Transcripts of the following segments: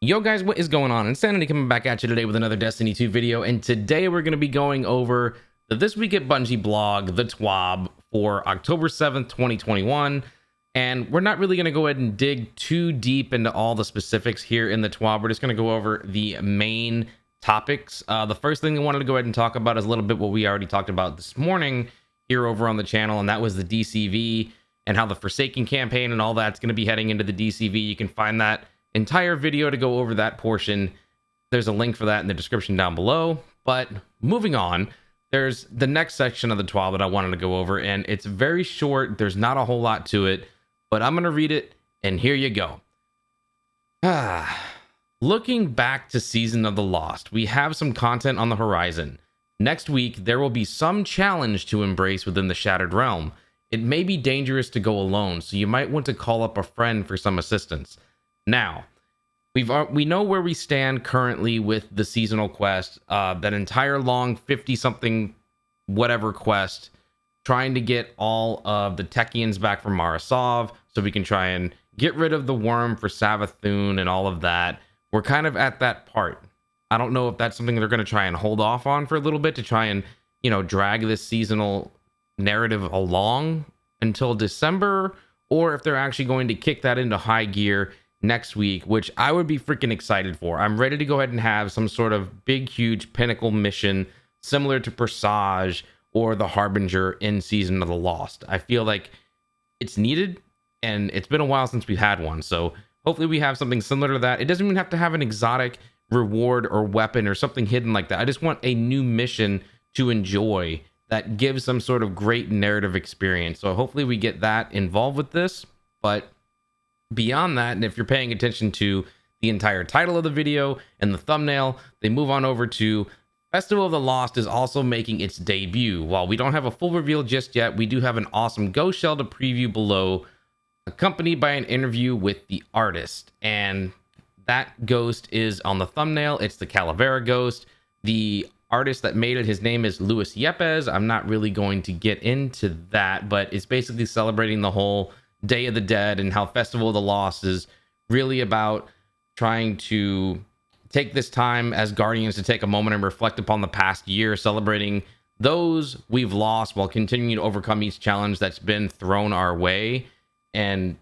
Yo guys, what is going on? Insanity coming back at you today with another Destiny 2 video, and today we're going to be going over the This Week at Bungie blog, the TWAB, for October 7th, 2021, and we're not really going to go ahead and dig too deep into all the specifics here in the TWAB. We're just going to go over the main topics. The first thing I wanted to go ahead and talk about is a little bit what we already talked about this morning here over on the channel, and that was the DCV and how the Forsaken campaign and all that's going to be heading into the DCV. You can find that entire video to go over that portion. There's a link for that in the description down below. But moving on, there's the next section of the TWAB that I wanted to go over, and it's very short. There's not a whole lot to it, but I'm going to read it, and here you go. Looking back to Season of the Lost, we have some content on the horizon. Next week, there will be some challenge to embrace within the Shattered Realm. It may be dangerous to go alone, so you might want to call up a friend for some assistance. Now, we know where we stand currently with the seasonal quest, that entire long 50-something whatever quest, trying to get all of the Techians back from Marasov so we can try and get rid of the worm for Savathun and all of that. We're kind of at that part. I don't know if that's something they're going to try and hold off on for a little bit to try and, drag this seasonal narrative along until December, or if they're actually going to kick that into high gear next week, which I would be freaking excited for. I'm ready to go ahead and have some sort of big, huge pinnacle mission similar to Presage or the Harbinger in Season of the Lost. I feel like it's needed, and it's been a while since we've had one, so hopefully we have something similar to that. It doesn't even have to have an exotic reward or weapon or something hidden like that. I just want a new mission to enjoy that gives some sort of great narrative experience. So hopefully we get that involved with this. But beyond that, and if you're paying attention to the entire title of the video and the thumbnail, they move on over to Festival of the Lost is also making its debut. While we don't have a full reveal just yet, we do have an awesome ghost shell to preview below, accompanied by an interview with the artist. And that ghost is on the thumbnail. It's the Calavera ghost. The artist that made it, his name is Luis Yepes. I'm not really going to get into that, but it's basically celebrating the whole Day of the Dead and how Festival of the Lost is really about trying to take this time as Guardians to take a moment and reflect upon the past year, celebrating those we've lost while continuing to overcome each challenge that's been thrown our way. And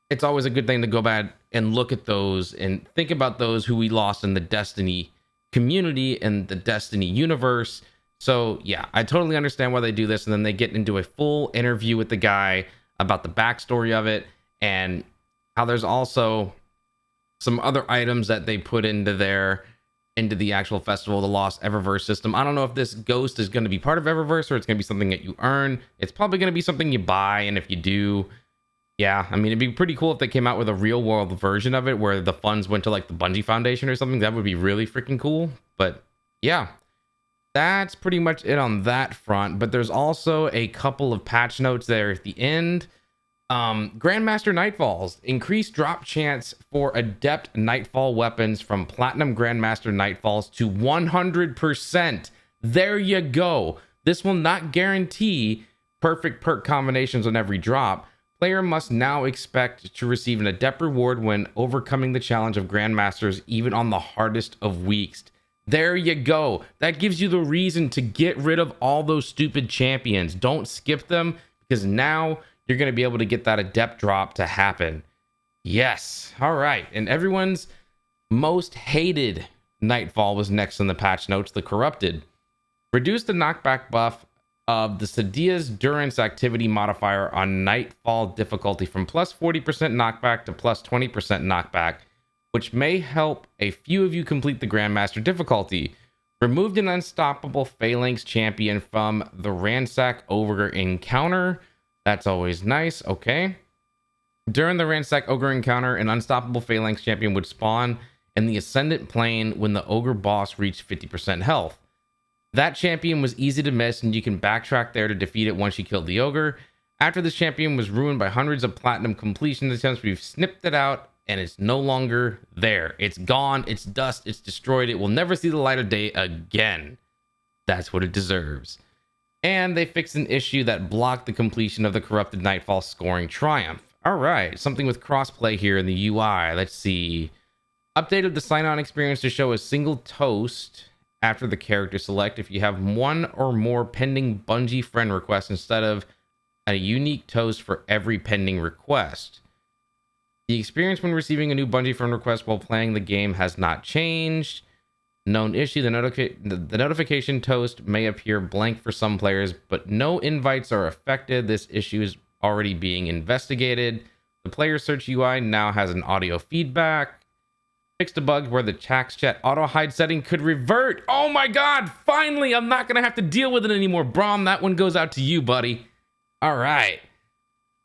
it's always a good thing to go back and look at those and think about those who we lost in the Destiny community and the Destiny universe. So yeah, I totally understand why they do this. And then they get into a full interview with the guy about the backstory of it and how there's also some other items that they put into the actual Festival of the Lost Eververse system. I don't know if this ghost is going to be part of Eververse or it's going to be something that you earn. It's probably going to be something you buy, and if you do, yeah, I mean, it'd be pretty cool if they came out with a real world version of it where the funds went to like the Bungie Foundation or something. That would be really freaking cool. But yeah, that's pretty much it on that front. But there's also a couple of patch notes there at the end. Grandmaster Nightfalls. Increased drop chance for Adept Nightfall weapons from Platinum Grandmaster Nightfalls to 100%. There you go. This will not guarantee perfect perk combinations on every drop. Player must now expect to receive an Adept reward when overcoming the challenge of Grandmasters, even on the hardest of weeks. There you go. That gives you the reason to get rid of all those stupid champions. Don't skip them, because now you're going to be able to get that Adept drop to happen. Yes. All right. And everyone's most hated Nightfall was next in the patch notes, the Corrupted. Reduce the knockback buff of the Sadia's Durance activity modifier on Nightfall difficulty from plus 40% knockback to plus 20% knockback, which may help a few of you complete the Grandmaster difficulty. Removed an unstoppable Phalanx champion from the Ransack Ogre encounter. That's always nice. Okay. During the Ransack Ogre encounter, an unstoppable Phalanx champion would spawn in the Ascendant Plane when the Ogre boss reached 50% health. That champion was easy to miss, and you can backtrack there to defeat it once you killed the Ogre. After this champion was ruined by hundreds of platinum completion attempts, we've snipped it out, and it's no longer there. It's gone, it's dust, it's destroyed. It will never see the light of day again. That's what it deserves. And they fixed an issue that blocked the completion of the Corrupted Nightfall scoring triumph. All right, something with crossplay here in the UI. Let's see. Updated the sign-on experience to show a single toast after the character select if you have one or more pending Bungie friend requests instead of a unique toast for every pending request. The experience when receiving a new Bungie friend request while playing the game has not changed. Known issue, the notification toast may appear blank for some players, but no invites are affected. This issue is already being investigated. The player search UI now has an audio feedback. Fixed a bug where the chat auto hide setting could revert. Oh my god, finally, I'm not gonna have to deal with it anymore. Brom, that one goes out to you, buddy. All right.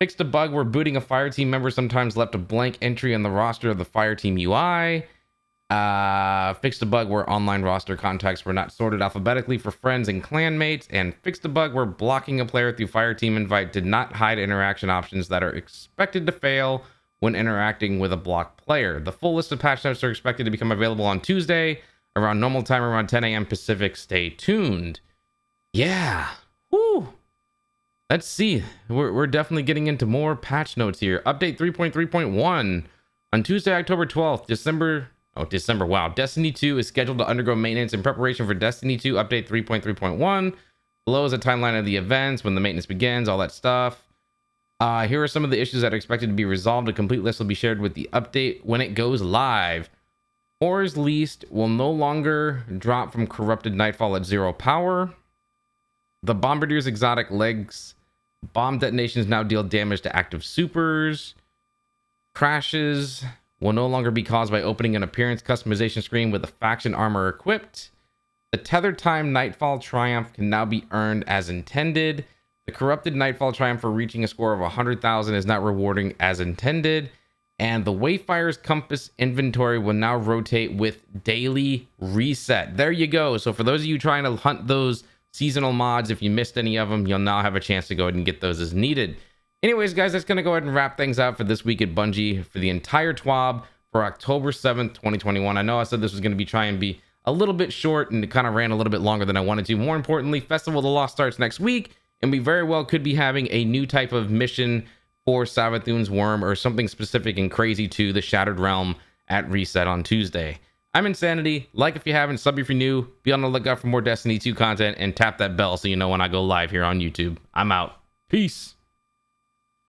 Fixed a bug where booting a fire team member sometimes left a blank entry on the roster of the fire team UI. Fixed a bug where online roster contacts were not sorted alphabetically for friends and clanmates, and fixed a bug where blocking a player through fire team invite did not hide interaction options that are expected to fail when interacting with a blocked player. The full list of patch notes are expected to become available on Tuesday around normal time, around 10 a.m. Pacific. Stay tuned. Yeah. Woo. Let's see. We're definitely getting into more patch notes here. Update 3.3.1 on Tuesday, October 12th, December. Wow. Destiny 2 is scheduled to undergo maintenance in preparation for Destiny 2 update 3.3.1. Below is a timeline of the events, when the maintenance begins, all that stuff. Here are some of the issues that are expected to be resolved. A complete list will be shared with the update when it goes live. Ores leased will no longer drop from corrupted Nightfall at 0 power. The Bombardier's exotic legs bomb detonations now deal damage to active supers. Crashes will no longer be caused by opening an appearance customization screen with a faction armor equipped. The Tether Time Nightfall Triumph can now be earned as intended. The corrupted Nightfall Triumph for reaching a score of 100,000 is not rewarding as intended. And the Wayfire's Compass inventory will now rotate with daily reset. There you go. So for those of you trying to hunt those seasonal mods, if you missed any of them, you'll now have a chance to go ahead and get those as needed. Anyways, guys, that's going to go ahead and wrap things out for this week at Bungie for the entire TWAB for October 7th, 2021. I know I said this was going to try and be a little bit short, and it kind of ran a little bit longer than I wanted to. More importantly, Festival of the Lost starts next week, and we very well could be having a new type of mission for Savathun's Worm or something specific and crazy to the Shattered Realm at Reset on Tuesday. I'm Insanity. Like if you haven't, sub if you're new, be on the lookout for more Destiny 2 content, and tap that bell so you know when I go live here on YouTube. I'm out. Peace.